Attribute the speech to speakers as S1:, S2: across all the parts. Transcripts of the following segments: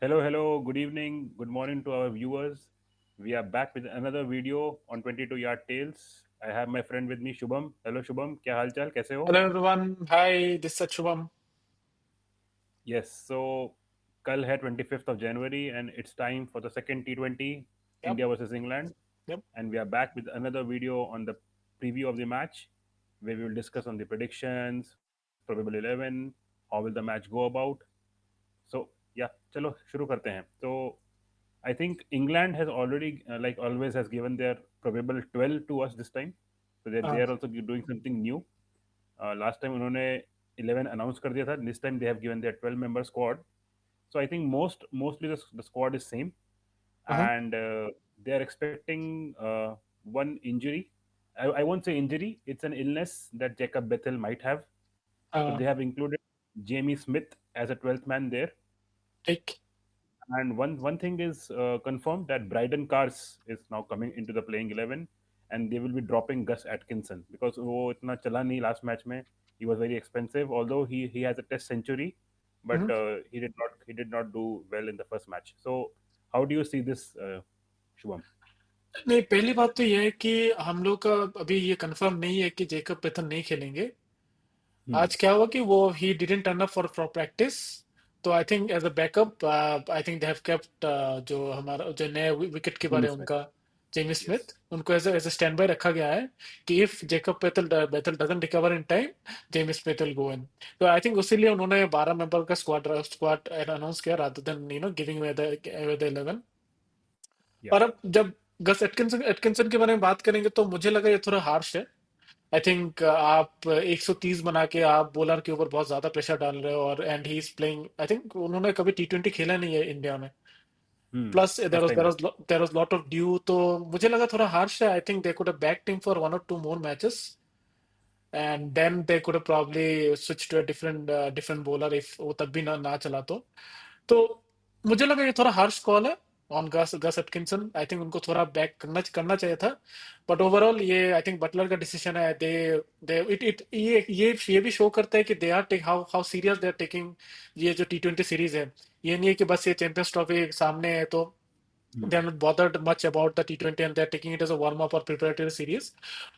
S1: Hello, good evening, good morning to our viewers. We are back with another video on 22 Yard Tales. I have my friend with me, Shubham. Hello, Shubham. क्या हाल चाल कैसे हो?
S2: Hello everyone. Hi, this is Shubham.
S1: Yes, so कल है 25th of January and it's time for the second T20
S2: Yep,
S1: India versus England,
S2: yep.
S1: and we are back with another video on the preview of the match where we will discuss on the predictions, probable 11, how will the match go about. So yeah, चलो शुरू करते हैं. So I think England has already, like always, has given their probable 12 to us this time. So they
S2: Uh,
S1: are also doing something new. Last time उन्होंने 11 announce कर दिया था. This time they have given their 12-member squad. So I think mostly the squad is same,
S2: uh-huh.
S1: and they are expecting one injury. I won't say injury. It's an illness that Jacob Bethel might have. So
S2: Uh,
S1: they have included Jamie Smith as a 12th man there.
S2: take.
S1: And one thing is confirmed that Bryden Cars is now coming into the playing 11, and they will be dropping Gus Atkinson because वो इतना चला नहीं last match में. He was very expensive, although he has a test century, but
S2: Mhm.
S1: he did not do well in the first match. So how do you see this, Shubham?
S2: नहीं, पहली बात तो ये है कि हम लोग का अभी ये कंफर्म नहीं है कि जेकब बेथन नहीं खेलेंगे.
S1: Hmm.
S2: आज क्या हुआ कि वो he didn't turn up for practice. तो I think as a backup I think they have kept जो हमारा जो नए विकेट कीपर
S1: Jamie
S2: है
S1: Smith.
S2: उनका जेमी स्मिथ
S1: Yes.
S2: उनको एज ए स्टैंड बाय रखा गया है कि if Jacob Bethell Bethell doesn't recover in time Jamie Smith will go in. तो आई थिंक उसीलिए उन्होंने 12 मेंबर का स्क्वाड स्क्वाड अनाउंस किया rather then giving away the 11.
S1: Yeah.
S2: और अब जब गस एटकिंसन एटकिंसन के बारे में बात करेंगे तो मुझे लगा ये थोड़ा हार्श है. आई थिंक आप 130 बना के आप बॉलर के ऊपर बहुत ज्यादा प्रेशर डाल रहे हो और and he is playing. I think उन्होंने कभी टी20 खेला नहीं है इंडिया में. प्लस
S1: First time है.
S2: There was lot of dew. तो मुझे लगा थोड़ा हार्श है. I think they could have back team for one और two more matches and then they could have probably switch to a different bowler if वो तब भी ना चला तो मुझे लगा ये थोड़ा हार्श कॉल है on Gus Gus Atkinson. I think उनको थोड़ा बैक करना करना चाहिए था. बट ओवरऑल ये आई थिंक बटलर का डिसीजन है. दे इट इट ये भी शो करता है कि they are take how serious they are taking ये जो टी20 सीरीज है. ये नहीं है कि बस ये चैंपियंस ट्रॉफी सामने है तो they are not bothered much about the T20 and they're taking it as a warm-up or preparatory series.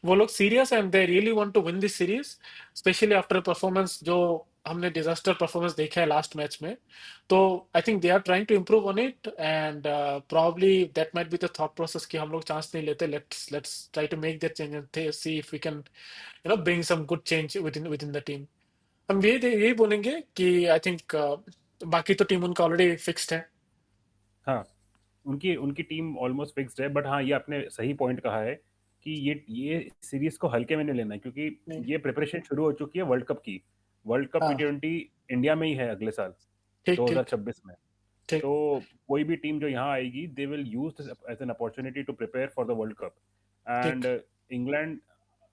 S2: वो लोग serious and they really want to win this series, especially after a performance जो हमने disaster performance देखा है last match में. तो I think they are trying to improve on it and probably that might be the thought process कि हम लोग chance नहीं लेते. Let's try to make that change and see if we can bring some good change within the team. हम यही बोलेंगे कि I think बाकी तो टीम उनका ऑलरेडी फिक्स्ड है.
S1: हाँ, उनकी उनकी टीम ऑलमोस्ट फिक्स्ड है, बट हाँ, ये आपने सही पॉइंट कहा है कि ये सीरीज को हल्के में नहीं लेना है, क्योंकि
S2: नहीं.
S1: ये प्रिपरेशन शुरू हो चुकी है वर्ल्ड कप की. वर्ल्ड कप टी
S2: हाँ,
S1: ट्वेंटी इंडिया में ही है अगले साल,
S2: ठीक ठीक
S1: 2026 में.
S2: ठीक.
S1: तो कोई भी टीम जो यहाँ आएगी, they will use this as an opportunity to prepare for the world cup.
S2: ठीक.
S1: And England,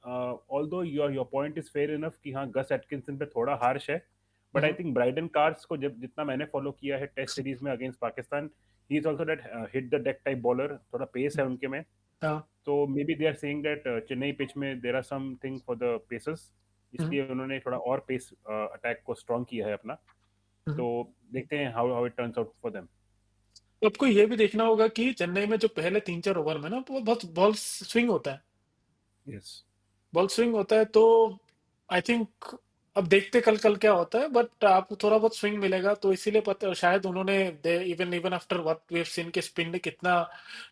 S1: although your point is fair enough कि हाँ, गस एटकिंसन पे थोड़ा हार्श है, but I
S2: hmm,
S1: think Brydon Carse को जब जितना मैंने फॉलो किया है टेस्ट सीरीज में against Pakistan, he is also that hit the deck type bowler. थोड़ा पेस है उनके में.
S2: हाँ.
S1: तो may be they are saying that Chennai pitch में there are something for the pacers,
S2: hmm,
S1: इसलिए उन्होंने थोड़ा और पेस अटैक को स्ट्रॉन्ग किया है अपना.
S2: हम्म.
S1: तो देखते हैं how how it turns out for them.
S2: तो आपको ये भी देखना होगा कि चेन्नई में जो पहले 3-4 ओवर में ना वो बहुत बॉल स्विंग होता है.
S1: यस.
S2: बॉल स्विंग होता है तो आई थिंक अब देखते कल कल क्या होता है. बट आपको थोड़ा बहुत स्विंग मिलेगा तो इसीलिए पता शायद उन्होंने they even even after what we have seen के स्पिन ने कितना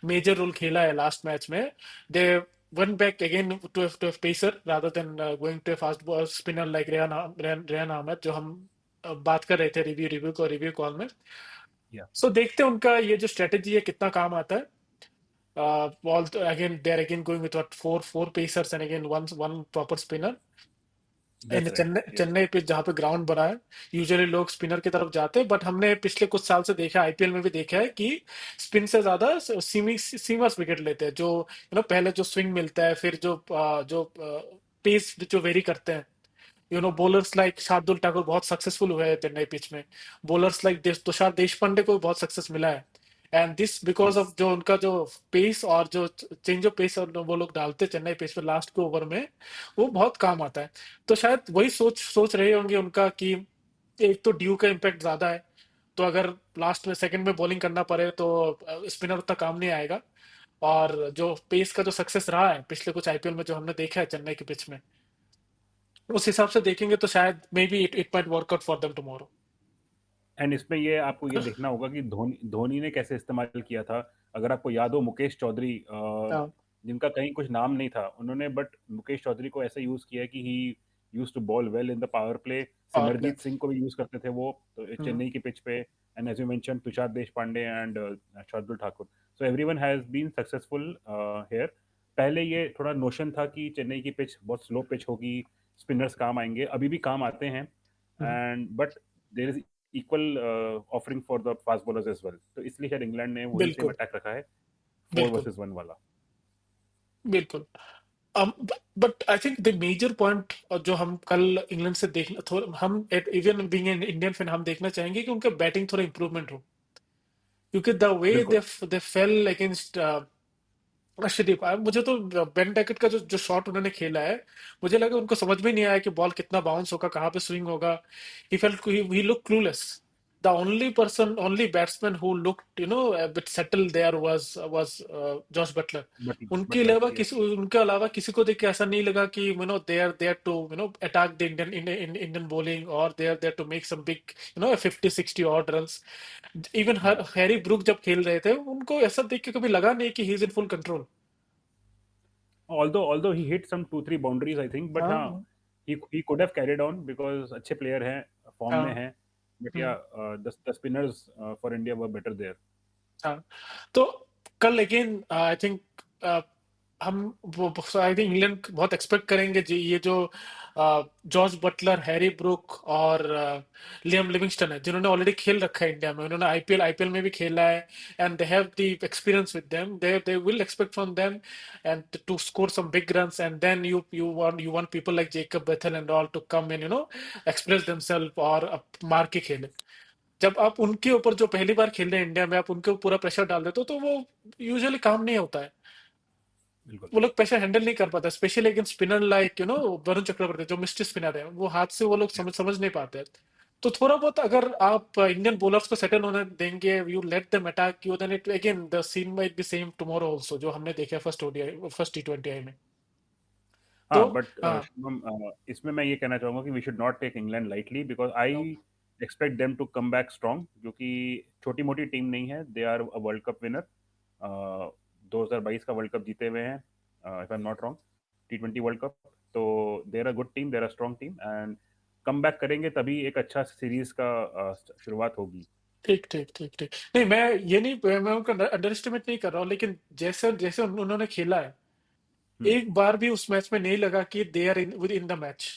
S2: मेजर रोल खेला है लास्ट मैच में. दे went back again to a pacer rather than going to a fast ball spinner like Rehan Ahmad जो हम बात कर रहे थे रिव्यू कॉल में.
S1: या.
S2: सो देखते हैं उनका ये जो स्ट्रेटेजी है कितना काम आता है. Ball again they're again going with what four pacers and again one proper spinner. And
S1: that's right.
S2: Chennai
S1: yes.
S2: Chennai पे जहाँ पे ग्राउंड बना है यूजुअली लोग स्पिनर की तरफ जाते हैं. बट हमने पिछले कुछ साल से देखा है आईपीएल में भी देखा है कि स्पिन से ज्यादा सीमर्स विकेट लेते हैं जो पहले जो स्विंग मिलता है फिर जो पेस जो वेरी करते हैं. बॉलर्स लाइक शार्दुल ठाकुर बहुत सक्सेसफुल हुए हैं चेन्नई पिच में. बॉलर्स लाइक तुषार देशपांडे को भी बहुत सक्सेस मिला है. And this because
S1: yes.
S2: Of जो उनका जो पेस और जो चेंज ऑफ पेस और वो लोग डालते हैं चेन्नई पेस पे लास्ट के ओवर में वो बहुत काम आता है. तो शायद वही सोच सोच रहे होंगे उनका कि एक तो ड्यू का इम्पैक्ट ज्यादा है तो अगर लास्ट में सेकंड में बॉलिंग करना पड़े तो स्पिनर उतना काम नहीं आएगा। और जो पेस का जो सक्सेस रहा है पिछले कुछ आईपीएल में जो हमने देखा है चेन्नई की पिच में, उस हिसाब से देखेंगे तो शायद may be it might workout for them tomorrow.
S1: And इसमें ये आपको ये देखना होगा कि धोनी धोनी ने कैसे इस्तेमाल किया था। अगर आपको याद हो, मुकेश चौधरी,
S2: हाँ,
S1: जिनका कहीं कुछ नाम नहीं था, उन्होंने बट मुकेश चौधरी को ऐसे यूज किया कि he used to bowl well in the power play.
S2: Power play.
S1: Simarjeet Singh को भी यूज करते थे वो तो
S2: हम्म,
S1: चेन्नई की पिच पे। And as you mention, Tushar Deshpande and Shardul Thakur. So everyone has been successful here. पहले ये थोड़ा नोशन था कि चेन्नई की पिच बहुत स्लो पिच होगी, स्पिनर्स काम आएंगे, अभी भी काम आते हैं।
S2: Hmm,
S1: and but there is equal offering for the fast bowlers as well, तो इसलिए शायद इंग्लैंड ने वही सेम
S2: बिल्कुल
S1: अटैक रखा है, फोर
S2: बिल्कुल
S1: वर्सेस वन वाला।
S2: बिल्कुल। But I think the major point जो हम कल इंग्लैंड से देखना थोड़ा, हम even being an Indian fan हम देखना चाहेंगे कि उनका बैटिंग थोड़ा इंप्रूवमेंट हो, क्योंकि द वे
S1: बिल्कुल।
S2: दे फेल अगेंस्ट अर्शदीप। मुझे तो बेन डैकेट का जो शॉट उन्होंने खेला है, मुझे लगा उनको समझ में नहीं आया कि बॉल कितना बाउंस होगा, कहाँ पे स्विंग होगा। He felt he look clueless. The only person, only batsman who looked bit settle there was Jos Buttler.
S1: Buttler,
S2: उनके
S1: बटलर,
S2: अलावा
S1: यस।
S2: उनके अलावा किसी को देख के ऐसा नहीं लगा कि they are there to attack the Indian bowling, और they are there to make some big 50-60 odd runs. Even
S1: हाँ,
S2: हैरी ब्रूक जब खेल रहे थे, उनको ऐसा देख के कभी लगा नहीं कि he is in full control.
S1: although he hit some 2 3 boundaries I think, but हाँ,
S2: हाँ
S1: he could have carried on because अच्छे प्लेयर हैं, फॉर्म में
S2: हाँ।
S1: हैं। बट या
S2: hmm,
S1: the spinners for India were better there.
S2: हाँ। तो कल अगेन आई थिंक हम वो आई थिंक इंग्लैंड बहुत एक्सपेक्ट करेंगे जी, ये जो जॉर्ज बटलर, हैरी ब्रूक और लियम लिविंगस्टन है, जिन्होंने ऑलरेडी खेल रखा है इंडिया में, उन्होंने आईपीएल में भी खेला है, and they have the experience with them, they will expect from them and to score some big runs, and then you want people like Jacob Bethell and all to come in express themselves और मार के खेले। जब आप उनके ऊपर जो पहली बार खेल रहे हैं इंडिया में, आप उनके ऊपर पूरा प्रेशर डाल देते हो, तो वो यूजुअली काम नहीं होता है।
S1: बिल्कुल।
S2: वो लोग प्रेशर हैंडल नहीं कर पाते, specially against spinner like Varun Chakravarthy, जो मिस्ट्री स्पिनर है, वो हाथ से वो लोग
S1: Yeah.
S2: समझ नहीं पाते। तो थोड़ा बहुत अगर आप इंडियन बॉलर्स को सेटल होने देंगे, you let them attack you, then it again the scene might be same tomorrow also, जो हमने देखा फर्स्ट ओडीआई फर्स्ट टी20 में। तो
S1: हाँ, बट
S2: हाँ
S1: शुभम, इसमें मैं ये कहना चाहूंगा कि we should not take England lightly because I
S2: know
S1: expect them to come back strong, क्योंकि छोटी मोटी टीम नहीं है। They are a world cup winner, 2022 का वर्ल्ड कप जीते हुए हैं, if I am not wrong, T20 world cup. तो they're a good team, they're a strong team, and come back करेंगे तभी एक अच्छा सीरीज का शुरुआत होगी।
S2: ठीक ठीक ठीक ठीक। नहीं, मैं ये नहीं, मैं उनका अंडर एस्टिमेट नहीं कर रहा हूँ, लेकिन जैसे जैसे उन्होंने खेला है, एक बार भी उस मैच में नहीं लगा कि they are with in the match.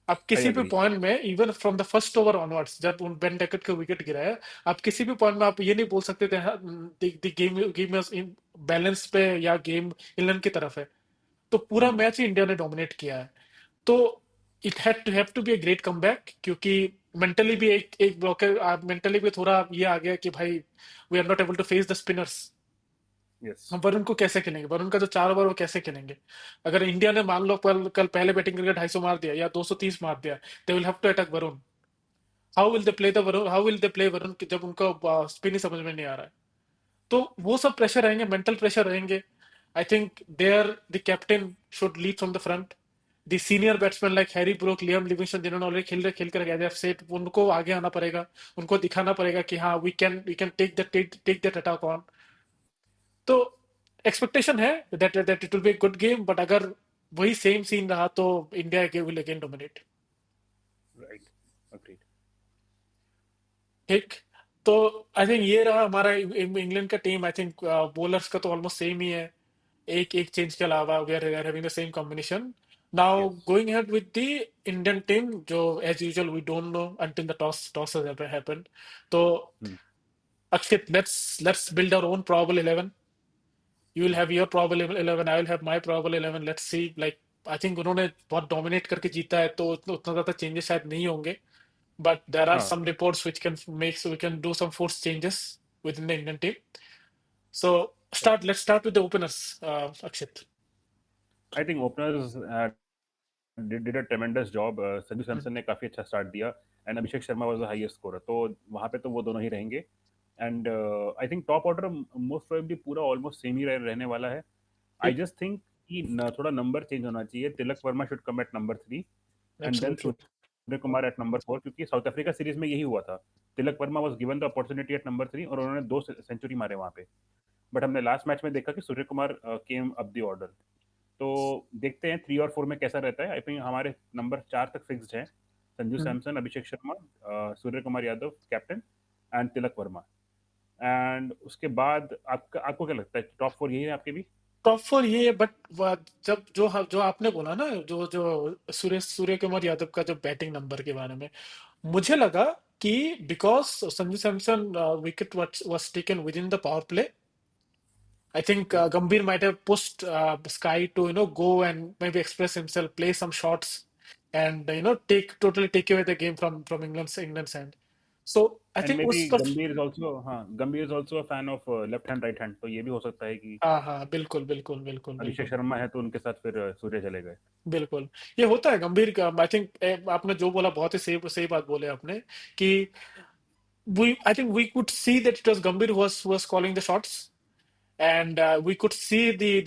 S2: आप
S1: आई
S2: किसी भी
S1: अग्री।
S2: पॉइंट में, even from the first over onwards, जब उन बेन डेकेट का विकेट गिरा है, आप किसी भी पॉइंट में आप ये नहीं बोल सकते थे the game game in balance पे या गेम इंग्लैंड की तरफ है। तो पूरा मैच ही इंडिया ने डोमिनेट किया है। तो it have to be a great comeback, क्योंकि मेंटली भी एक ब्लॉकर, मेंटली भी थोड़ा ये आ गया कि भाई we are not able to face the spinners.
S1: Yes.
S2: हम वरुण को कैसे खेलेंगे, वरुण का जो 4 ओवर वो कैसे खेलेंगे। अगर इंडिया ने मान लो कल पहले बैटिंग करके 250 मार दिया या 230 मार दिया, they will have to attack Varun. How will they play the Varun, how will they play Varun जब उनका स्पिन ही समझ में नहीं आ रहा है। तो वो सब प्रेशर रहेंगे, मेंटल प्रेशर रहेंगे। I think there the captain should lead from the front. The senior batsman like Harry Brook, Liam Livingstone, जिन्होंने ऑलरेडी खेल कर गए सेट, उनको आगे आना पड़ेगा। उनको दिखाना पड़ेगा कि हाँ we can take that attack on. तो एक्सपेक्टेशन है that it will be good game, but अगर वही सेम सीन रहा तो India will again dominate.
S1: Right. Agreed.
S2: ठीक। तो आई थिंक ये रहा हमारा इंग्लैंड का टीम। आई थिंक बॉलर्स का तो ऑलमोस्ट सेम ही है, एक एक चेंज के अलावा we are having the same combination. Now
S1: yes.
S2: Going ahead with the Indian team, जो as usual we don't know until the toss has happened. तो Akshit, let's build our own probable 11। You will have your probable 11, I will have my probable 11, let's see, like I think उन्होंने बहुत dominate करके जीता है, तो उतना ज्यादा changes शायद नहीं होंगे। बट देर आर
S1: हाँ,
S2: सम reports which can make, so we can do some force changes within the Indian team. So let's start with the openers, Akshit.
S1: I think openers did a tremendous job. Sanju
S2: hmm,
S1: Samson ने काफ़ी अच्छा start दिया, and Abhishek Sharma was the highest scorer, तो वहाँ पे तो वो दोनों ही रहेंगे। And I think top order most probably पूरा ऑलमोस्ट सेम ही रहने वाला है। आई
S2: ठीक।
S1: जस्ट थिंक कि थोड़ा नंबर चेंज होना चाहिए। Tilak Varma should come at number 3 and then
S2: absolutely.
S1: Suryakumar at number 4, क्योंकि साउथ अफ्रीका सीरीज में यही हुआ था। Tilak Varma was given the opportunity at number 3 और उन्होंने 2 सेंचुरी मारे वहाँ पे। बट हमने लास्ट मैच में देखा कि Suryakumar came up the order. तो देखते हैं 3 और 4 में कैसा रहता है। आई थिंक हमारे नंबर 4 तक फिक्स्ड है। Sanju Samson, Abhishek Sharma, Suryakumar Yadav captain, and Tilak Varma. And उसके बाद आपका आपको क्या लगता है, टॉप 4 यही है आपके भी?
S2: टॉप फोर ये है, बट जब जो आपने बोला ना, जो जो सूर्य कुमार यादव का जो बैटिंग नंबर के बारे में, मुझे लगा कि because Sanju Samson wicket was taken with in the power play, I think
S1: Okay.
S2: Gambhir might have pushed Sky to go and maybe express himself, play some shots, and take away the game from England's end. So I
S1: and
S2: think
S1: may be
S2: उस पर
S1: गंभीर is also, हाँ, गंभीर is also a fan of left hand right hand, तो ये भी हो सकता है कि
S2: हाँ हाँ, बिल्कुल बिल्कुल बिल्कुल
S1: अभिषेक
S2: बिल्कुल
S1: शर्मा है तो उनके साथ फिर सूर्य चले गए।
S2: बिल्कुल। ये होता है गंभीर का, आई थिंक आपने जो बोला बहुत ही सही सही बात बोले आपने कि we I think we could see that it was Gambhir who was calling the shots, and we could see the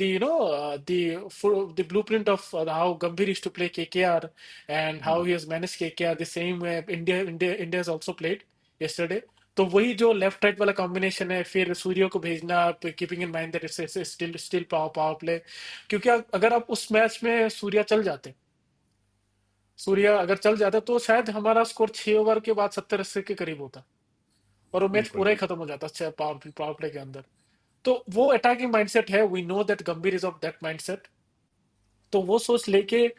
S2: blueprint of how Gambhir used to play KKR and how he has managed KKR the same way India has also played yesterday. तो वही जो left right वाला combination है, फिर सूर्य को भेजना, keeping in mind that it's still power play, क्योंकि अगर आप उस मैच में सूर्य अगर चल जाते तो शायद हमारा स्कोर 6 ओवर के बाद 70-80 के करीब होता, और वो मैच
S1: बिल्कुल
S2: पूरा ही
S1: बिल्कुल।
S2: खत्म हो जाता पावर प्ले के अंदर। तो वो अटैकिंग माइंडसेट है, वी नो दैट गंभीर इज ऑफ दैट माइंडसेट। तो वो सोच लेके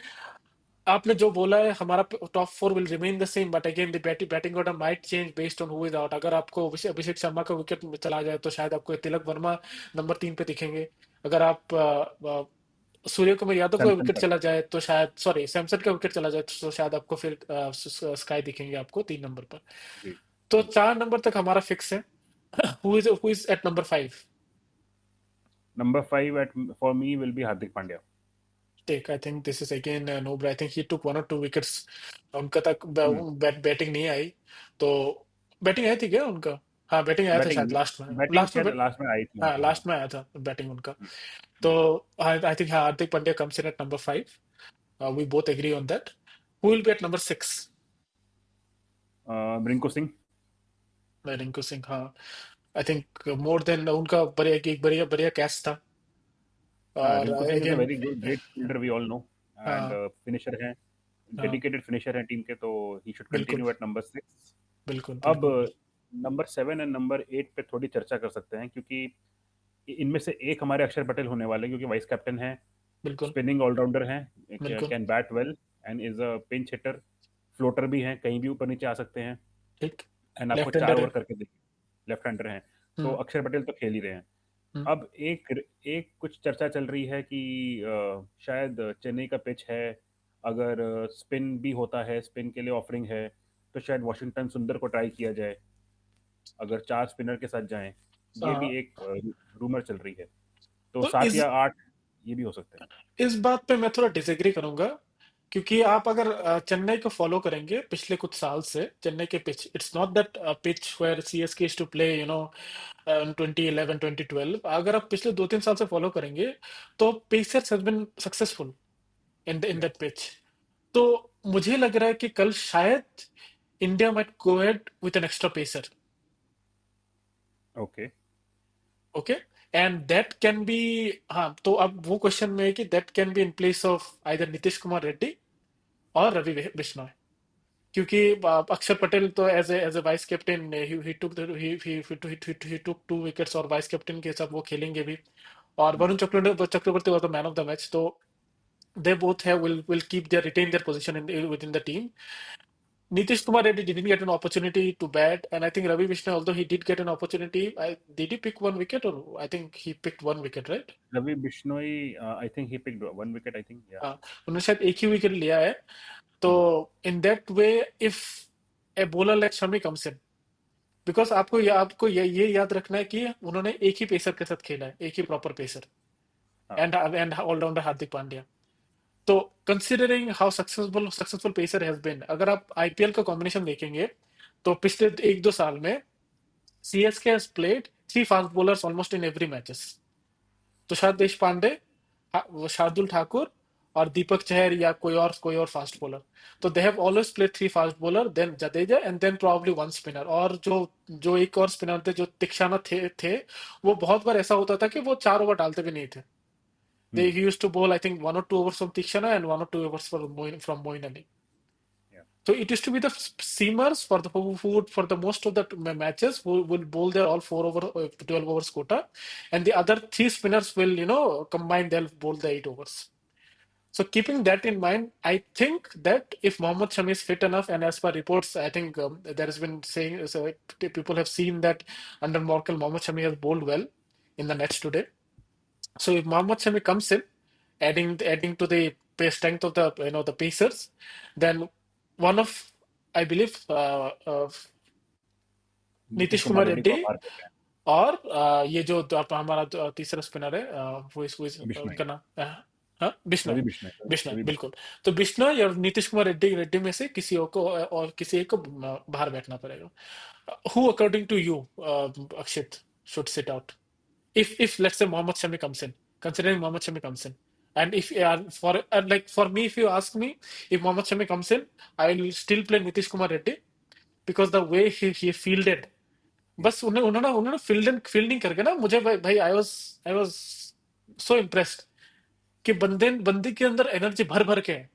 S2: आपने जो बोला है, हमारा top four will remain the same, but again the batting order might change based on who is out. अगर आपको अभिषेक शर्मा का विकेट चला जाए तो शायद आपको तिलक वर्मा नंबर 3 पे दिखेंगे। अगर आप सूर्य कुमार यादव का
S1: सैमसन
S2: विकेट
S1: का।
S2: चला जाए तो शायद, सॉरी, सैमसन का विकेट चला जाए तो शायद आपको फिर स्काई दिखेंगे आपको 3 नंबर पर।
S1: जी
S2: तो
S1: जी।
S2: 4 नंबर तक हमारा फिक्स है। Who is at number 5?
S1: Number 5 at for me will be Hardik Pandya.
S2: Take. I think this is again no, but I think he took 1 or 2 wickets. उनका तक बैटिंग नहीं आई, तो बैटिंग आई थी क्या उनका? हाँ, बैटिंग आया था शायद
S1: बैटिंग
S2: लास्ट में,
S1: बैटिंग शायद
S2: बैट
S1: लास्ट में आई थी
S2: हाँ,
S1: उनकी, हाँ।
S2: लास्ट में आया था बैटिंग उनका। तो I think Hardik Pandya comes in at number 5। We both agree on that. Who will be at number 6?
S1: Rinku Singh.
S2: Rinku Singh, हाँ। आई थिंक मोर देन उनका बढ़िया, एक बढ़िया बढ़िया कैच था। और
S1: Rinku Singh is a
S2: again,
S1: very good great fielder, we all know, and
S2: हाँ
S1: finisher हैं,
S2: हाँ,
S1: डेडिकेटेड फिनिशर हैं टीम के, तो ही शुड
S2: बिल्कुल
S1: कंटिन्यू एट नंबर 6।
S2: बिल्कुल
S1: अब
S2: बिल्कुल
S1: नंबर 7 एंड नंबर 8 पे थोड़ी चर्चा कर सकते हैं, क्योंकि इनमें से एक हमारे अक्षर पटेल होने वाले हैं, क्योंकि वाइस कैप्टन हैं,
S2: बिल्कुल
S1: स्पिनिंग ऑलराउंडर हैं,
S2: बिल्कुल।
S1: Can bat well and is a pinch heater, floater भी हैं, कहीं भी ऊपर नीचे आ सकते हैं,
S2: ठीक।
S1: एंड आपको
S2: लेफ्ट
S1: 4 ओवर
S2: हैंडर
S1: करके देखिए, लेफ्ट हैंडर हैं, तो
S2: है।
S1: अक्षर पटेल तो खेल ही रहे हैं।
S2: हम्म,
S1: अब एक एक कुछ चर्चा चल रही है कि शायद चेन्नई का पिच है, अगर स्पिन भी होता है, स्पिन के लिए ऑफरिंग है, तो शायद वॉशिंगटन सुंदर को ट्राई किया जाए, अगर 4 स्पिनर के साथ जाएं। ये भी
S2: हाँ,
S1: एक रूमर चल रही है, तो
S2: तो
S1: 7 या 8 ये भी हो सकते हैं।
S2: इस बात पे मैं थोड़ा डिसएग्री करूंगा, क्योंकि आप अगर चेन्नई को फॉलो करेंगे पिछले कुछ साल से, चेन्नई के pitch, it's not that pitch where CSK is to play 2011 2012। अगर आप पिछले 2-3 साल से फॉलो करेंगे तो pacers has been successful in that pitch. तो मुझे लग रहा है कि कल शायद India might go ahead with an extra pacer.
S1: Okay.
S2: Okay, and that can be, हाँ, तो अब वो क्वेश्चन में है कि that can be in place of either Nitish Kumar Reddy और रवि बिश्नोई। क्योंकि अक्षर पटेल तो as a vice captain he took he took 2 wickets, और वाइस कैप्टन के साथ वो खेलेंगे भी। और Varun Chakravarthy was the man of the match, तो they both have will keep their retain their position in with in the team. Nitish Kumar Reddy didn't get an opportunity to bat, and I think Ravi Vishnu, although he did get an opportunity, did he pick 1 wicket, or I think he picked 1 wicket, right?
S1: Ravi Bishnoi, I think he picked 1 wicket, I think, yeah.
S2: हाँ, उन्होंने शायद एक ही wicket लिया है। तो in that way, if a bowler like Shami comes in, because आपको ये याद रखना है कि उन्होंने एक ही पेसर के साथ खेला है, एक ही प्रॉपर पेसर,
S1: हाँ।
S2: And allrounder Hardik Pandya. तो considering how successful pacer has been, अगर आप आईपीएल का कॉम्बिनेशन देखेंगे तो पिछले 1-2 साल में CSK has played 3 fast bowlers almost in every matches. Tushar देश पांडे, शार्दुल ठाकुर और दीपक चहर या कोई और फास्ट बॉलर। तो they have always played 3 fast bowler, then Jadeja and then probably 1 spinner. और जो जो एक और स्पिनर थे जो तीक्षाना थे वो बहुत बार ऐसा होता था कि वो 4 ओवर डालते भी नहीं थे। They
S1: hmm,
S2: used to bowl, I think, 1 or 2 overs from Tikshana and 1 or 2 overs from Moin Ali.
S1: yeah.
S2: So it used to be the seamers for the who would for the most of the matches who will bowl their all 12 overs quota, and the other 3 spinners will combine, they'll bowl the 8 overs. So keeping that in mind, I think that if Mohammad Shami is fit enough, and as per reports, I think there has been saying, so people have seen that under Morkel, Mohammad Shami has bowled well in the nets today. So if Mohammad Shami comes in, adding to the strength of the Pacers, then one of, I believe,
S1: Nitish
S2: Nitish
S1: Kumar
S2: Kumar
S1: Reddy को
S2: रेड्डी
S1: आप बाहर करते हैं।
S2: और ये जो हमारा तीसरा स्पिनर है,
S1: बिश्नोई,
S2: उनका नाम, हाँ, बिश्नोई।
S1: रवि बिश्नोई,
S2: बिश्नोई,
S1: रवि
S2: बिल्कुल। तो बिश्नोई और नीतीश कुमार रेड्डी रेड्डी में से किसी और को, और किसी एक को बाहर बैठना पड़ेगा। Who according to you, Akshit, should sit out if let's say Mohammad Shami comes in, considering Mohammad Shami comes in, and if for me, if you ask me, if Mohammad Shami comes in, I will still play Nitish Kumar Reddy because the way he fielded, बस उन्होंने उन्होंने fielding करके ना, मुझे भाई I was so impressed कि बंदे के अंदर एनर्जी भर भर के है।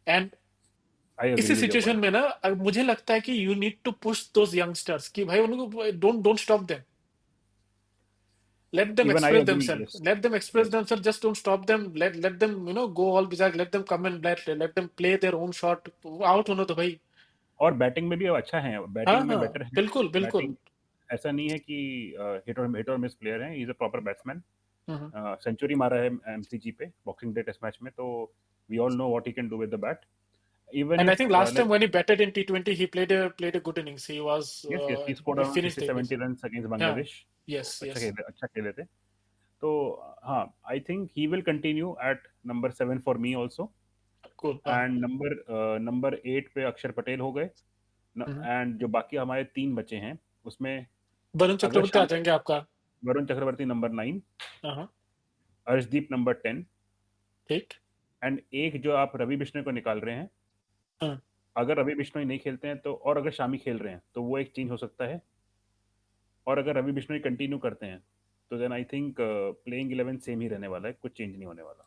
S2: एंड
S1: आई एग्री
S2: इसी
S1: विद योर
S2: सिचुएशन
S1: पॉइंट।
S2: में ना, मुझे लगता है कि you need to push those youngsters कि भाई उनको don't stop them, let them
S1: even I
S2: express
S1: agree,
S2: themselves,
S1: yes,
S2: let them express
S1: yes.
S2: themselves, just don't stop them, let them go all bizarre, let them come and let them play their own shot, out होना तो भाई।
S1: और batting में भी अब अच्छा है,
S2: हाँ,
S1: बैटिंग में
S2: हाँ,
S1: बेटर है।
S2: बिल्कुल, बिल्कुल।
S1: बैटिंग ऐसा नहीं है कि हिट और मिस प्लेयर है, is a proper batsman.
S2: Hmm.
S1: Century मारा है एमसीजी पे बॉक्सिंग डे टेस्ट मैच में, तो we all know what he can do with the bat. Even
S2: And I
S1: if
S2: think last time
S1: like,
S2: when he batted in T20, he played a good innings. He was
S1: yes yes, he scored
S2: he
S1: around
S2: finished
S1: 60
S2: the
S1: 70
S2: innings.
S1: Runs against
S2: Yeah,
S1: Bangladesh. तो
S2: yes, yes,
S1: अच्छा खेले थे। तो हाँ, I think he will continue at number 7 for me also.
S2: cool.
S1: And number 8 पे अक्षर पटेल हो गए।
S2: हम्म।
S1: एंड जो बाकी हमारे 3 बचे हैं उसमें,
S2: वरुण
S1: अगर
S2: चक्रवर्ती आ
S1: शाम,
S2: जाएंगे आपका।
S1: वरुण चक्रवर्ती नंबर 9,
S2: हाँ,
S1: अर्शदीप नंबर 10,
S2: ठीक।
S1: एंड एक जो आप रवि बिश्नोई को निकाल रहे हैं,
S2: हाँ।
S1: अगर रवि बिश्नोई नहीं खेलते हैं तो, और अगर शामी खेल रहे हैं तो वो एक चेंज हो सकता है। और अगर रवि बिश्नोई कंटिन्यू करते हैं तो then I think playing 11 same ही रहने वाला है, कुछ चेंज नहीं होने वाला।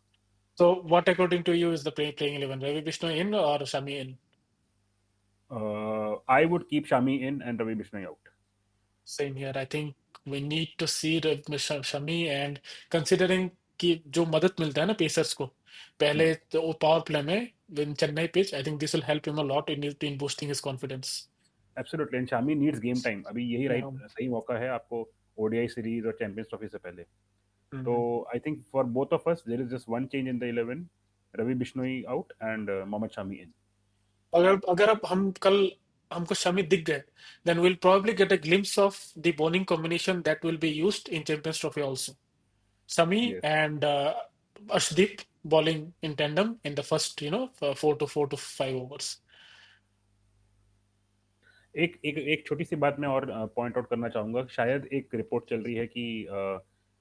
S2: So what according to you is the playing 11? Ravi Bishnoi in or Shami in?
S1: I would keep Shami in and Ravi Bishnoi out.
S2: Same here. I think we need to see Shami, and considering कि जो मदद मिलता है ना pacers को पहले तो power play में in Chennai pitch, I think this will help him a lot in boosting his confidence.
S1: Absolutely, and Shami needs game time, अभी यही राइट
S2: Yeah.
S1: सही मौका है आपको ओडीआई सीरीज और चैंपियंस ट्रॉफी से पहले। तो
S2: हम्म।
S1: I think for both of us there is just one change in the 11, Ravi Bishnoi out and Mohammed Shami in.
S2: अगर अगर अब हमको शमी दिख गए, then we'll probably get a glimpse of the bowling combination that will be used in Champions Trophy also. Shami
S1: yes,
S2: and Arshdeep bowling in tandem in the first 4 to 5 overs.
S1: एक छोटी सी बात मैं और पॉइंट आउट करना चाहूंगा। शायद एक report चल रही है कि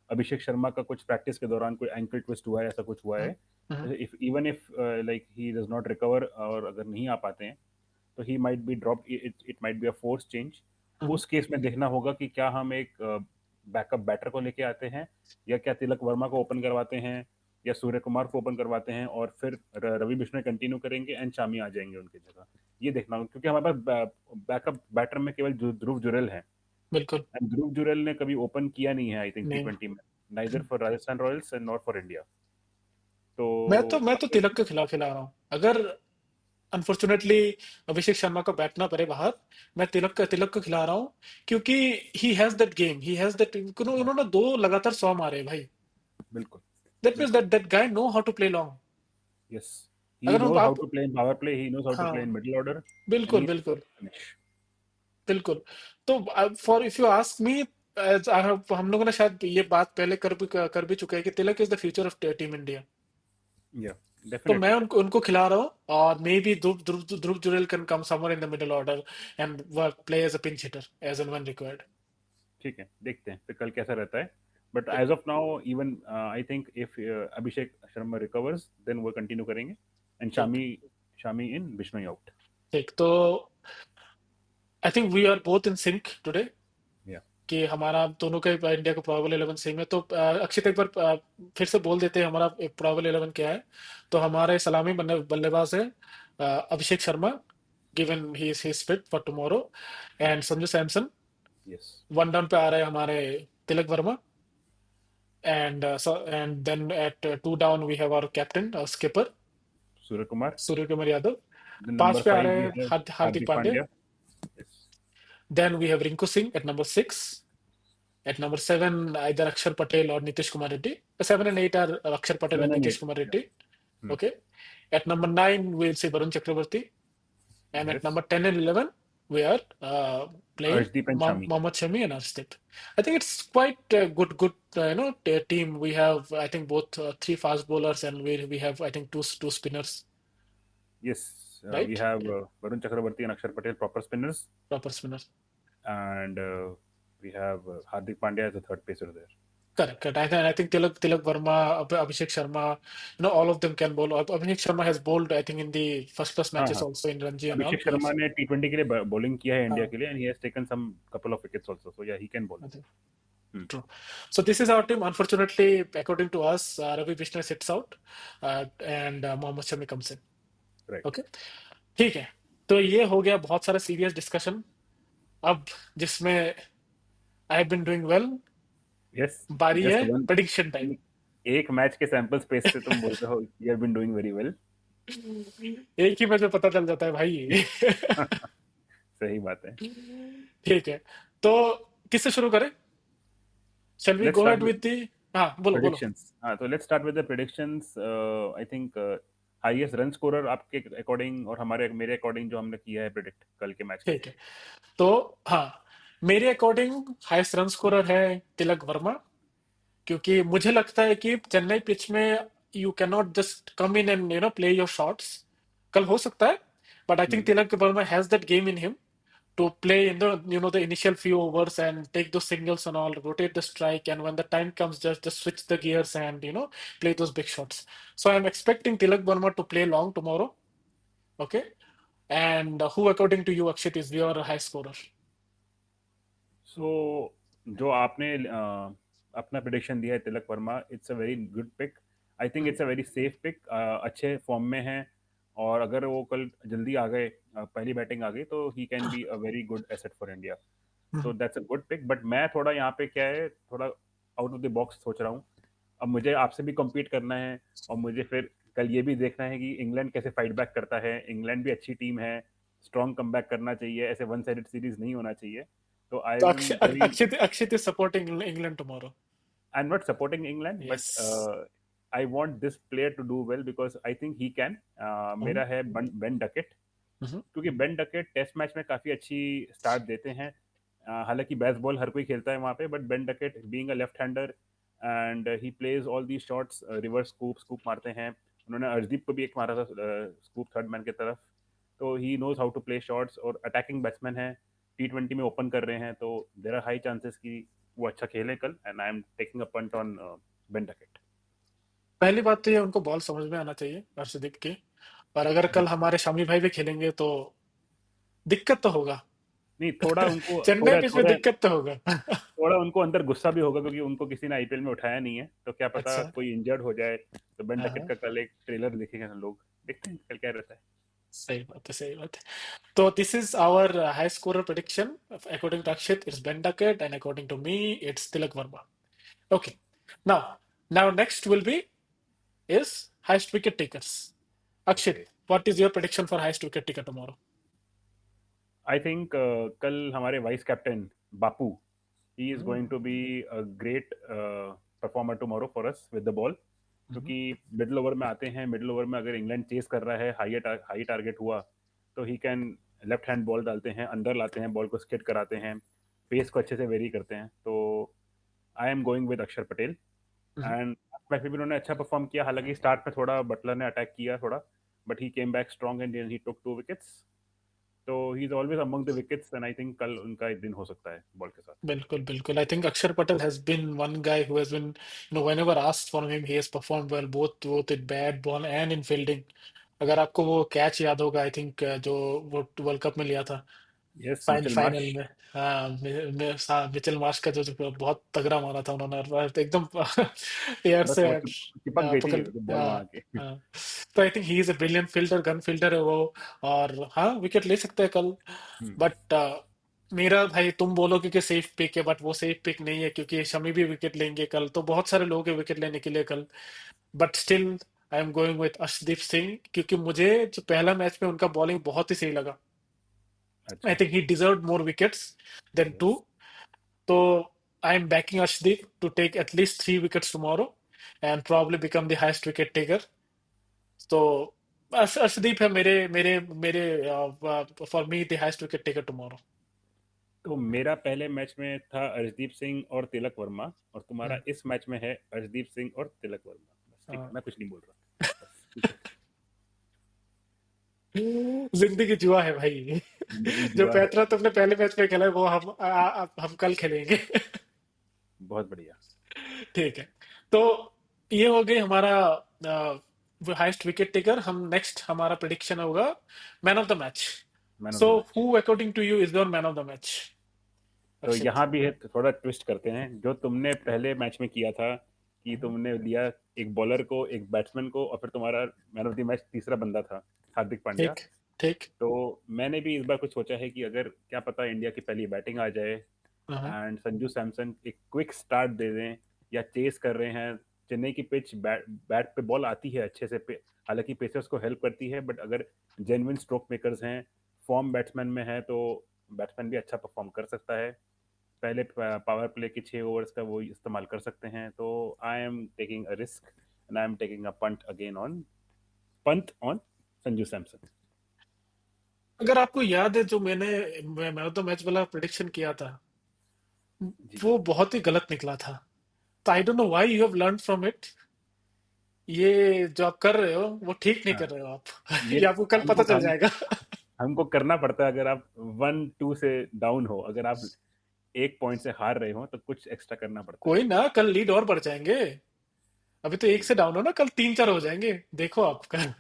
S1: अभिषेक शर्मा का कुछ प्रैक्टिस के दौरान कोई एंकल ट्विस्ट हुआ है, ऐसा कुछ हुआ है।
S2: Mhm.
S1: If even if like he does not recover, और अगर नहीं आ पाते हैं तो he might be drop, it might be a force change.
S2: Mhm.
S1: उस केस में देखना होगा कि क्या हम एक बैकअप बैटर को लेके आते हैं, या क्या तिलक वर्मा को ओपन करवाते हैं, या सूर्य कुमार को ओपन करवाते हैं और फिर रवि बिश्नोई कंटिन्यू करेंगे एंड शामी आ जाएंगे उनकी जगह। ये देखना होगा, क्योंकि हमारे पास बैकअप बैटर में केवल ध्रुव जुरेल है,
S2: बिल्कुल
S1: एंड ध्रुव जुरेल ने कभी ओपन किया नहीं है आई थिंक टी
S2: नहीं।
S1: ट्वेंटी में, neither for Rajasthan Royals and not for India. तो
S2: मैं तो
S1: अगर,
S2: तिलक के खिलाफ हिला रहा हूँ। अगर अनफॉर्चुनेटली अभिषेक शर्मा को बैठना पड़े बाहर, मैं तिलक को खिला रहा हूँ, क्योंकि he has that game, he has that.
S1: हाँ,
S2: उन्होंने 2 लगातार 100 मारे भाई।
S1: बिल्कुल,
S2: दैट मीन्स
S1: बिल्कुल,
S2: that guy know how to play long.
S1: Yes, he
S2: अगर
S1: knows how
S2: आप,
S1: to play in power play, he knows how to play
S2: हाँ,
S1: in middle order, and
S2: बिल्कुल,
S1: he knows how
S2: बिल्कुल,
S1: to finish।
S2: बिल्कुल। तो for if you ask me, हम लोगों ने शायद ये बात पहले कर भी चुके हैं कि Tilak is the future of team India.
S1: या
S2: तो मैं
S1: डेफिनेटली।
S2: उनको खिला रहा हूँ, और maybe Dhruv Jurel can come somewhere in the middle order and work play as a pinch hitter as and when required.
S1: ठीक है, देखते हैं फिर कल कैसा रहता है। But as of now even I think if Abhishek Sharma recovers then वो कंटिन्यू करेंगे, एंड
S2: ठीक।
S1: शामी शामी इन, बिश्नोई आउट।
S2: ठीक, तो I think we are both in sync today
S1: या
S2: कि हमारा दोनों का इंडिया का प्रोबेबल 11 सेम है। तो अक्षित एक बार फिर से बोल देते हैं हमारा प्रोबेबल 11 क्या है। तो हमारे सलामी बल्लेबाज है Abhishek Sharma, given he is fit for tomorrow, and Sanju Samson.
S1: Yes.
S2: One down पे आ रहे हैं हमारे Tilak Varma, and then at two down we have our captain skipper
S1: Suryakumar.
S2: Suryakumar Yadav.
S1: Then
S2: पांच
S1: नंबर
S2: पे आ
S1: 5
S2: रहे
S1: वी
S2: हैं
S1: have
S2: Hardik
S1: Hardik
S2: Pandya.
S1: Pandya. Yes.
S2: Then we have Rinku Singh at number 6। At number 7, either Akshar Patel or Nitish Kumar Reddy. 7 and 8 are Akshar Patel and
S1: 7 and
S2: Nitish
S1: 8,
S2: Kumar
S1: या।
S2: Reddy. Okay. At number 9, we'll see Varun Chakraborty. And at
S1: yes.
S2: number 10 and 11, we are playing
S1: Arshdeep and Shami.
S2: Mohammad Shami and Arshdeep. I think it's quite a good team. We have, I think, both three fast bowlers, and we have, I think, two spinners,
S1: yes. We
S2: right?
S1: Have Varun Chakravarthy and Akshar Patel proper spinners,
S2: Proper spinners.
S1: and we have Hardik Pandya as a third pacer there.
S2: Correct, correct. I think Tilak Verma, Abhishek Sharma, all of them can bowl. Abhishek Sharma has bowled, I think, in the first class
S1: हाँ
S2: matches
S1: हाँ,
S2: also in Ranji and all.
S1: Abhishek
S2: He
S1: Sharma
S2: has,
S1: ने T20 के लिए bowling किया है India
S2: uh,
S1: के लिए, and he has taken some couple of wickets also, so या he can bowl.
S2: I think, true. So this is our team. Unfortunately, according to us, Ravi Vishnu sits out, and Mohammad Shami comes in.
S1: Right.
S2: Okay, ठीक है। तो ये हो गया बहुत सारा serious discussion, अब जिसमें I have been doing well.
S1: Yes.
S2: बारी है
S1: जस्ट वन।
S2: Prediction time.
S1: एक मैच के सैंपल स्पेस से तुम बोलते हो you have been doing very well.
S2: एक ही मैच में पता चल जाता है भाई।
S1: सही बात है।
S2: ठीक है, तो किससे शुरू करें? Shall we
S1: let's
S2: go
S1: start
S2: ahead with the, हाँ बोलो बोलो।
S1: प्रेडिक्शंस। हाँ, तो let's start with the predictions. I think highest run scorer आपके अकॉर्डिंग और हमारे मेरे अकॉर्डिंग जो हमने किया है प्रेडिक्ट कल के मैच के लिए।
S2: ठीक है, तो हाँ, मेरे अकॉर्डिंग हाईएस्ट रन स्कोरर है तिलक वर्मा, क्योंकि मुझे लगता है कि चेन्नई पिच में you can not just come in and play your shots. कल हो सकता है, but I think Tilak Varma has that game in him to play in the initial few overs and take those singles and all, rotate the strike, and when the time comes, just switch the gears and play those big shots. So I'm expecting Tilak Verma to play long tomorrow. Okay, and who according to you, Akshit, is your high scorer?
S1: So जो आपने अपना prediction दिया है Tilak Varma, it's a very good pick. I think
S2: Mhm,
S1: it's a very safe pick. अच्छे form में हैं, और अगर वो कल जल्दी आ गए, पहली बैटिंग आ गई, तो he can be a very good asset for India.
S2: mhm.
S1: So that's a good pick. But मैं थोड़ा यहाँ पे क्या है, थोड़ा आउट ऑफ द बॉक्स सोच रहा हूँ। अब मुझे आपसे भी कम्पीट करना है, और मुझे फिर कल ये भी देखना है कि इंग्लैंड कैसे फाइट बैक करता है। इंग्लैंड भी अच्छी टीम है, स्ट्रॉन्ग कमबैक करना चाहिए, ऐसे वन साइडेड सीरीज नहीं होना चाहिए। तो I
S2: So
S1: am going,
S2: Akshit is supporting England tomorrow.
S1: I am not supporting England, but
S2: Yes.
S1: I want this player to do well because I think he can.
S2: Mhm,
S1: मेरा है Ben Duckett,
S2: mhm.
S1: क्योंकि Ben Duckett test match में काफ़ी अच्छी start देते हैं। हालांकि baseball हर कोई खेलता है वहाँ पे, but Ben Duckett being a left hander, and he plays all the shots, reverse scoop scoop मारते हैं। उन्होंने अर्शदीप को भी एक मारा था स्कूप थर्ड मैन की तरफ। तो he knows how to play shots, और अटैकिंग बैट्समैन है, T20 में ओपन कर रहे हैं, तो देर आर हाई चांसेस कि वो अच्छा खेले कल, and I am taking a punt on Ben Duckett.
S2: पहली बात तो ये उनको बॉल समझ में आना चाहिए हर्षदीप की, और अगर कल हमारे शामी भाई भी खेलेंगे तो दिक्कत तो होगा।
S1: नहीं, थोड़ा उनको
S2: चेन्नई
S1: थोड़ा
S2: पिच में
S1: थोड़ा
S2: दिक्कत तो होगा।
S1: थोड़ा उनको अंदर गुस्सा भी होगा, क्योंकि उनको किसी ने आईपीएल में उठाया नहीं है, तो क्या पता
S2: अच्छा।
S1: कोई इंजर्ड हो जाए, तो बेन
S2: हाँ
S1: डकेट
S2: हाँ,
S1: का कल एक ट्रेलर देखेंगे हम लोग। देखते हैं कल क्या रहता है।
S2: सही बात है, सही बात है। तो this is our high scorer prediction. According to Akshit it's Ben Duckett, and according to me it's Tilak Varma. Okay, now next will be is highest wicket takers.
S1: Okay.
S2: Akshit, what is your prediction for highest wicket taker tomorrow?
S1: I think कल हमारे vice captain Bapu, he is going to be a great performer tomorrow for us with the ball. क्योंकि middle over में आते हैं, middle over में अगर England chess कर रहा है, हाई टारगेट हुआ, तो he can left hand ball डालते हैं, अंदर लाते हैं, बॉल को स्किड कराते हैं, पेस को अच्छे से वेरी करते हैं। तो आई एम गोइंग विद अक्षर पटेल, एंड फिर भी उन्होंने अच्छा परफॉर्म किया, हालांकि स्टार्ट में थोड़ा बटलर ने अटैक किया थोड़ा, but he came back strong and he took 2 wickets. तो he is always among the wickets and I think कल उनका एक दिन हो सकता है बॉल के साथ।
S2: बिल्कुल बिल्कुल, I think Axar Patel has been one guy who has been, whenever asked for him he has performed well, both in bat ball and in fielding. अगर आपको वो कैच याद होगा, आई थिंक जो वो वर्ल्ड कप में लिया था,
S1: yes,
S2: final
S1: Mitchell Marsh.
S2: Final में। हाँ, मिचेल मार्श का जो बहुत तगड़ा मारा था उन्होंने, और एकदम एयर
S1: बस
S2: से
S1: वो चिपक गई थी
S2: पकड़।
S1: बॉल
S2: हाँ
S1: वहां के।
S2: हाँ। तो I think he is a brilliant fielder, gun fielder है वो। और हाँ, विकेट ले सकते हैं कल।
S1: हम्म।
S2: बट मेरा भाई, तुम बोलोगे कि सेफ पिक है, बट वो सेफ पिक नहीं है, क्योंकि शमी भी विकेट लेंगे कल, तो बहुत सारे लोग हैं विकेट लेने के लिए कल। But still I am going with Arshdeep Singh, क्योंकि मुझे जो पहला मैच में उनका बॉलिंग बहुत ही सही लगा। I
S1: अच्छा।
S2: think he deserved more wickets than
S1: yes.
S2: two. So I'm backing Arshdeep to take at least 3 wickets tomorrow and probably become the highest wicket taker. So Arshdeep है मेरे मेरे मेरे for me the highest wicket taker tomorrow.
S1: तो मेरा पहले match में था अर्शदीप सिंह और तिलक वर्मा, और तुम्हारा
S2: हम्म,
S1: इस मैच में है अर्शदीप सिंह और तिलक वर्मा। बस ठीक है,
S2: हाँ।
S1: मैं कुछ नहीं बोल रहा, बस ठीक है।
S2: जिंदगी जुआ है भाई।
S1: जिंदगी
S2: जो
S1: जुआ है।
S2: पैतरा तुमने पहले मैच में खेला है, वो हम कल खेलेंगे।
S1: बहुत बढ़िया।
S2: ठीक है। तो ये हो गई हमारा हाईएस्ट विकेट टेकर। हम नेक्स्ट हमारा प्रिडिक्शन होगा man of the match.
S1: Man of the
S2: so
S1: match.
S2: Who according to you is your man of the match,
S1: तो
S2: अक्षित?
S1: यहाँ भी है, थोड़ा ट्विस्ट करते हैं, जो तुमने पहले मैच में किया था कि तुमने लिया एक बॉलर को, एक बैट्समैन को, और फिर तुम्हारा मैन ऑफ द मैच तीसरा बंदा था हार्दिक पांड्या।
S2: ठीक ठीक।
S1: तो मैंने भी इस बार कुछ सोचा है कि अगर क्या पता इंडिया की पहली बैटिंग आ जाए
S2: हाँ,
S1: एंड संजू सैमसन एक क्विक स्टार्ट दे दें, या चेस कर रहे हैं, चेन्नई की पिच बैट पे बॉल आती है अच्छे से हालांकि पेसर्स को हेल्प करती है, बट अगर जेन्युइन स्ट्रोक मेकर्स हैं, फॉर्म बैट्समैन में है, तो बैट्समैन भी अच्छा परफॉर्म कर सकता है। पहले पावर प्ले के 6 ओवर्स का वो इस्तेमाल कर सकते हैं। तो I am taking a risk and I am taking a Pant on Sanju Samson.
S2: अगर आपको याद है, जो मैंने मैन ऑफ द मैच वाला प्रिडिक्शन किया था,
S1: जी।
S2: वो बहुत ही गलत निकला था। तो I don't know why you have learn from it. ये जो आप कर रहे हो वो ठीक नहीं
S1: हाँ,
S2: कर रहे हो आप।
S1: ये
S2: ये आपको कल
S1: हमको
S2: पता चल
S1: हम
S2: जाएगा।
S1: हमको करना पड़ता है। अगर आप 1-2 से डाउन हो, अगर आप 1 पॉइंट से हार रहे हो, तो कुछ एक्स्ट्रा करना पड़ता है।
S2: कोई ना, कल लीड और बढ़ जाएंगे। अभी तो एक
S1: जी।
S2: से डाउन हो ना, कल 3-4 हो जाएंगे, देखो आप कल।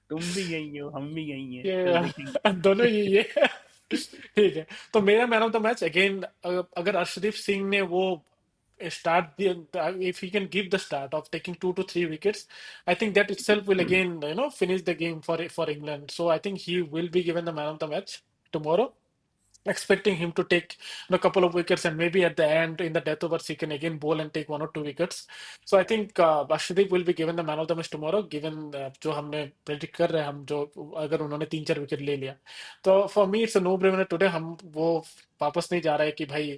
S1: तुम भी यही हो, हम भी यही हैं, कल देखेंगे।
S2: ये दोनों ये ठीक है। तो मेरा man of the match again, अगर अर्शदीप सिंह ने वो start, if he can give the start of taking 2 to 3 wickets, I think that itself will again finish the game for England. So I think he will be given the man of the match tomorrow, expecting him to take a couple of wickets, and maybe at the end in the death overs he can again bowl and take 1 or 2 wickets. So I think Arshdeep will be given the man of the match tomorrow, given जो हमने predict कर रहे हैं हम, जो अगर उन्होंने 3-4 wicket ले लिया, तो for me it's a no brainer today. हम वो वापस नहीं जा रहा है कि भाई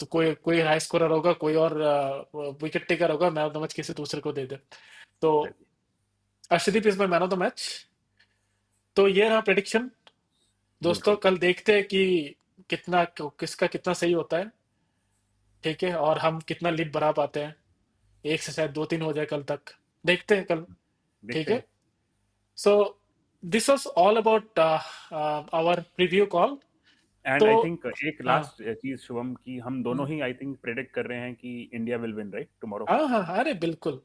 S2: तो कोई कोई हाई स्कोरर होगा, कोई और विकेट टेकर होगा, मैन ऑफ द मैच किसी दूसरे को दे दे। तो
S1: चलिए।
S2: Arshdeep is my man of the match. तो ये रहा प्रेडिक्शन दोस्तों।
S1: बिल्कुल।
S2: कल देखते हैं कि कितना किसका कितना सही होता है। ठीक है, और हम कितना लीड बढ़ा पाते हैं। एक से शायद 2-3 हो जाए कल तक, देखते हैं कल। ठीक
S1: देखते
S2: है।
S1: हैं।
S2: So this was all about our preview call.
S1: And
S2: तो
S1: आई थिंक एक
S2: हाँ
S1: लास्ट चीज शुभम, की हम दोनों ही आई थिंक प्रेडिक्ट कर रहे हैं कि India will win right tomorrow.
S2: हाँ हाँ हाँ, अरे बिल्कुल।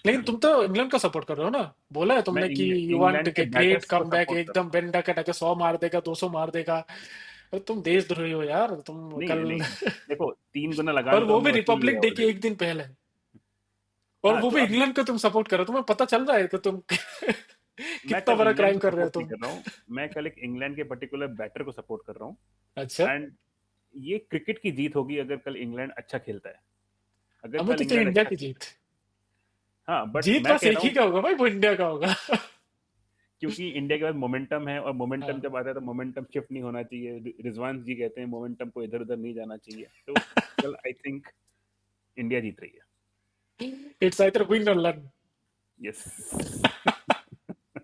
S2: लेकिन तुम तो इंग्लैंड का सपोर्ट कर रहे हो ना? बोला है
S1: मैं
S2: तुमने कि यू वांट
S1: इंग्लैंड के
S2: ग्रेट
S1: बैटर्स को
S2: कमबैक,
S1: सपोर्ट कर
S2: एकदम
S1: रहा हूँ।
S2: बेंडा के 100 मार देगा, 200 मार देगा। अरे तुम देशद्रोही हो यार तुम
S1: नहीं
S2: कल।
S1: नहीं, देखो 3 गुना
S2: और
S1: लगान तो
S2: वो भी
S1: हमने वसूल
S2: रिपब्लिक
S1: लिया
S2: डे के
S1: ऑलरेडी।
S2: एक दिन पहले, और
S1: हाँ,
S2: वो
S1: तो
S2: भी
S1: अब
S2: इंग्लैंड को तुम सपोर्ट कर रहे हो। तुम्हें पता चल रहा है कि तुम
S1: मैं
S2: कितना
S1: कल
S2: बड़ा
S1: इंग्लैंड
S2: क्राइम
S1: को
S2: कर रहे हो
S1: सपोर्ट नहीं
S2: तुम।
S1: कर रहा हूँ। मैं कल एक इंग्लैंड के पर्टिकुलर बैटर को सपोर्ट कर रहा हूँ।
S2: अच्छा।
S1: एंड ये क्रिकेट की जीत होगी अगर कल इंग्लैंड अच्छा खेलता है। अगर
S2: हमें
S1: कल
S2: तो चाहिए
S1: इंग्लैंड
S2: इंडिया
S1: अच्छा
S2: की जीत।
S1: हाँ, बट
S2: जीत
S1: मैं
S2: बस
S1: कह
S2: एक
S1: रहा
S2: ही
S1: हूँ
S2: का होगा भाई, वो इंडिया का होगा।
S1: क्योंकि इंडिया के पास मोमेंटम है, और मोमेंटम
S2: हाँ।
S1: जब आता है तो मोमेंटम शिफ्ट नहीं होना चाहिए। रिजवान जी कहते हैं मोमेंटम को इधर उधर नहीं जाना चाहिए। तो कल आई थिंक इंडिया जीत रही है।
S2: इट्स आइदर विन और लर्न।
S1: यस।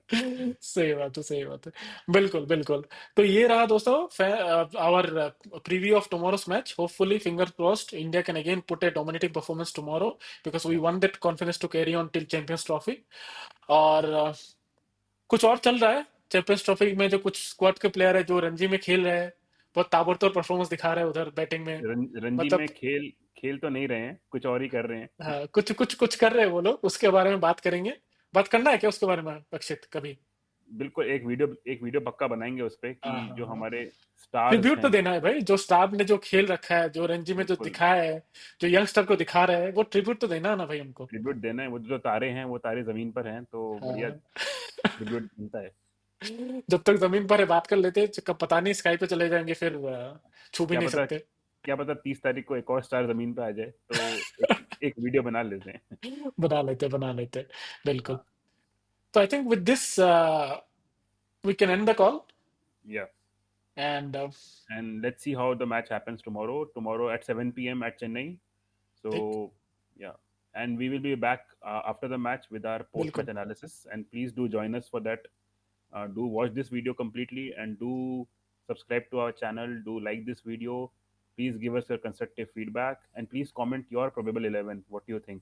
S2: सही बात है, सही बात है। बिल्कुल, बिल्कुल। तो ये रहा दोस्तों आवर प्रीव्यू ऑफ टुमारो's match. Hopefully finger crossed India can again put a dominating performance tomorrow because we
S1: Yeah.
S2: Want that confidence to carry on till champions trophy. और कुछ और चल रहा है चैंपियंस ट्रॉफी में, जो कुछ स्क्वाड के प्लेयर है जो रणजी में खेल रहे हैं, बहुत ताबड़तोड़ परफॉर्मेंस दिखा रहे हैं उधर बैटिंग में।
S1: रणजी
S2: मतलब
S1: में खेल खेल तो नहीं रहे हैं, कुछ और ही कर रहे हैं।
S2: हाँ, कुछ कुछ कुछ कर रहे हैं वो लोग, उसके बारे में बात करेंगे। बात करना है क्या उसके बारे में अक्षित कभी?
S1: बिल्कुल, एक वीडियो पक्का बनाएंगे उस पे कि
S2: हाँ हाँ
S1: जो
S2: हाँ।
S1: हमारे स्टार्स
S2: ट्रिब्यूट तो
S1: हैं।
S2: देना है भाई, जो स्टार ने जो खेल रखा है, जो रणजी में जो
S1: बिल्कुल,
S2: दिखाया है, जो यंगस्टर को दिखा रहे हैं, वो ट्रिब्यूट तो देना है ना भाई उनको।
S1: ट्रिब्यूट देना है। वो जो तारे हैं वो तारे जमीन पर हैं, तो बढ़िया
S2: हाँ।
S1: ट्रिब्यूट मिलता है।
S2: जब तक जमीन पर है बात कर लेते हैं, कब पता नहीं स्काई पे चले जाएंगे फिर छू भी
S1: क्या
S2: नहीं
S1: पता
S2: सकते।
S1: क्या पता 30 तारीख को एक और स्टार जमीन पे आ जाए, तो एक वीडियो बना लेते हैं।
S2: बना लेते हैं, बना लेते हैं। बिल्कुल।
S1: हाँ।
S2: तो I think with this we can end the call.
S1: या
S2: and
S1: and let's see how the match happens tomorrow at 7 p.m. at Chennai. So
S2: ठीक।
S1: yeah, and we will be back after the match with our
S2: बिल्कुल।
S1: post-match analysis. And please do join us for that. Do watch this video completely and do subscribe to our channel. Do like this video. Please give us your constructive feedback and please comment your probable 11. What do you think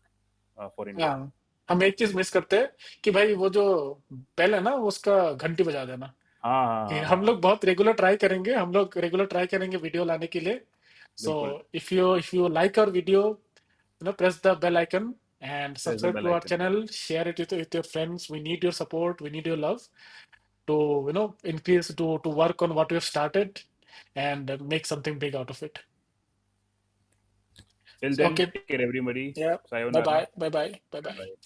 S1: for India?
S2: हाँ, हम एक चीज miss करते हैं कि भाई वो जो बेल है ना, वो उसका घंटी बजा देना।
S1: हाँ हाँ
S2: कि
S1: हाँ
S2: हम
S1: हाँ,
S2: लोग बहुत रेगुलर ट्राई करेंगे, हम लोग रेगुलर ट्राई करेंगे वीडियो लाने के लिए। सो
S1: बिल्कुल।
S2: If you like our video, press the bell icon and
S1: Press the
S2: subscribe
S1: bell
S2: to our
S1: icon.
S2: channel. Share it with your friends. We need your support. We need your love to increase to work on what we have started and make something big out of it.
S1: Till
S2: So,
S1: then,
S2: okay.
S1: take care, everybody.
S2: Yeah. Bye
S1: Sayonara.
S2: bye. Bye bye. Bye
S1: Bye
S2: bye.
S1: bye.